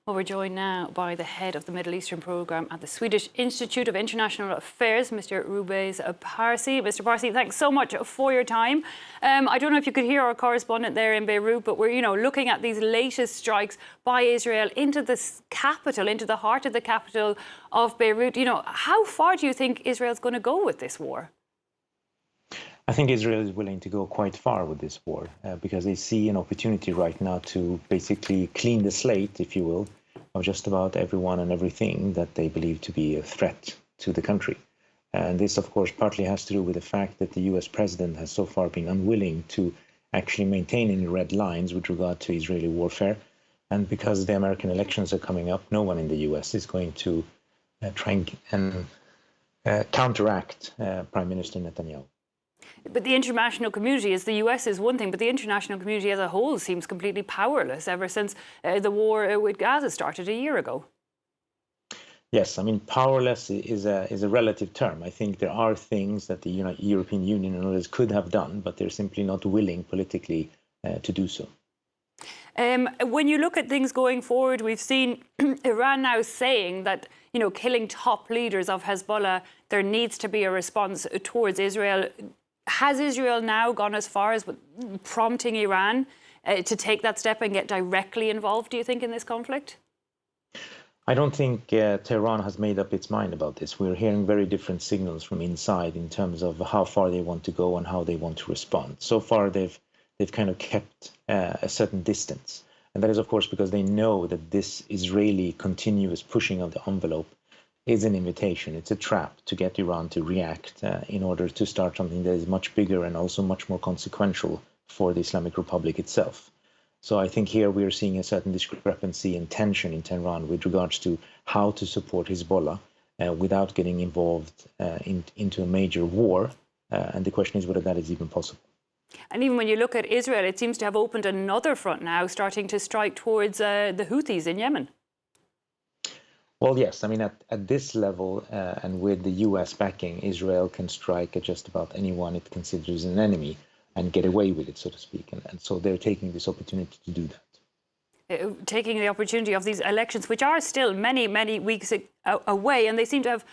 Well, we're joined now by the head of the Middle Eastern programme at the Swedish Institute of International Affairs, Mr. Rouzbeh Parsi. Mr. Parsi, thanks so much for your time. I don't know if you could hear our correspondent there in Beirut, but we're, looking at these latest strikes by Israel into the capital, into the heart of the capital of Beirut. How far do you think Israel's going to go with this war? I think Israel is willing to go quite far with this war because they see an opportunity right now to basically clean the slate, if you will, of just about everyone and everything that they believe to be a threat to the country. And this, of course, partly has to do with the fact that the US president has so far been unwilling to actually maintain any red lines with regard to Israeli warfare. And because the American elections are coming up, no one in the US is going to try and counteract Prime Minister Netanyahu. But the international community, as the US is one thing, but the international community as a whole seems completely powerless ever since the war with Gaza started a year ago. Yes, I mean, powerless is a relative term. I think there are things that the European Union and others could have done, but they're simply not willing politically to do so. When you look at things going forward, we've seen Iran now saying that, killing top leaders of Hezbollah, there needs to be a response towards Israel. Has Israel now gone as far as prompting Iran to take that step and get directly involved, do you think, in this conflict? I don't think Tehran has made up its mind about this. We're hearing very different signals from inside in terms of how far they want to go and how they want to respond. So far, they've kind of kept a certain distance. And that is, of course, because they know that this Israeli continuous pushing of the envelope is an invitation. It's a trap to get Iran to react in order to start something that is much bigger and also much more consequential for the Islamic Republic itself. So I think here we are seeing a certain discrepancy and tension in Tehran with regards to how to support Hezbollah without getting involved into a major war. And the question is whether that is even possible. And even when you look at Israel, it seems to have opened another front now, starting to strike towards the Houthis in Yemen. Well, yes. I mean, at this level and with the US backing, Israel can strike at just about anyone it considers an enemy and get away with it, so to speak. And so they're taking this opportunity to do that. Taking the opportunity of these elections, which are still many, many weeks away, and they seem to have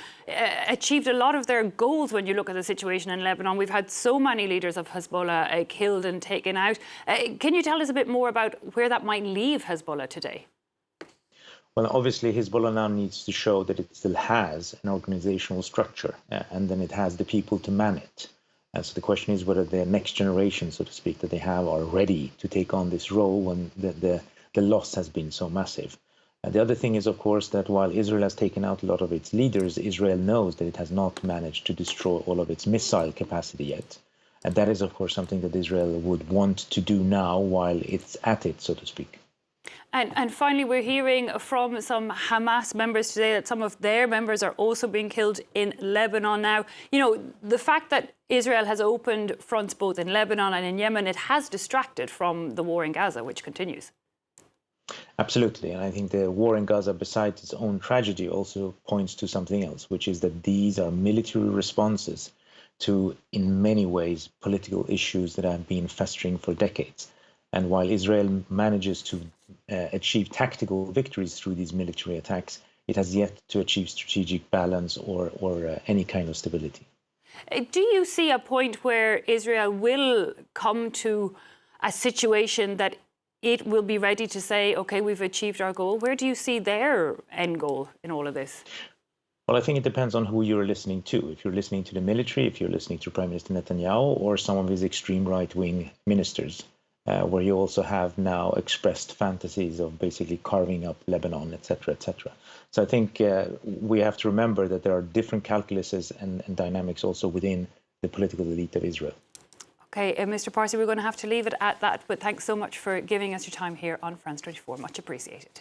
achieved a lot of their goals when you look at the situation in Lebanon. We've had so many leaders of Hezbollah killed and taken out. Can you tell us a bit more about where that might leave Hezbollah today? Well, obviously, Hezbollah now needs to show that it still has an organizational structure and then it has the people to man it. And so the question is whether the next generation, so to speak, that they have are ready to take on this role when the loss has been so massive. And the other thing is, of course, that while Israel has taken out a lot of its leaders, Israel knows that it has not managed to destroy all of its missile capacity yet. And that is, of course, something that Israel would want to do now while it's at it, so to speak. And finally, we're hearing from some Hamas members today that some of their members are also being killed in Lebanon now. The fact that Israel has opened fronts both in Lebanon and in Yemen, it has distracted from the war in Gaza, which continues. Absolutely. And I think the war in Gaza, besides its own tragedy, also points to something else, which is that these are military responses to, in many ways, political issues that have been festering for decades. And while Israel manages to achieve tactical victories through these military attacks, it has yet to achieve strategic balance or any kind of stability. Do you see a point where Israel will come to a situation that it will be ready to say, OK, we've achieved our goal? Where do you see their end goal in all of this? Well, I think it depends on who you're listening to. If you're listening to the military, if you're listening to Prime Minister Netanyahu or some of his extreme right-wing ministers. Where you also have now expressed fantasies of basically carving up Lebanon, etc., etc. So I think we have to remember that there are different calculuses and dynamics also within the political elite of Israel. OK, Mr. Parsi, we're going to have to leave it at that. But thanks so much for giving us your time here on France 24. Much appreciated.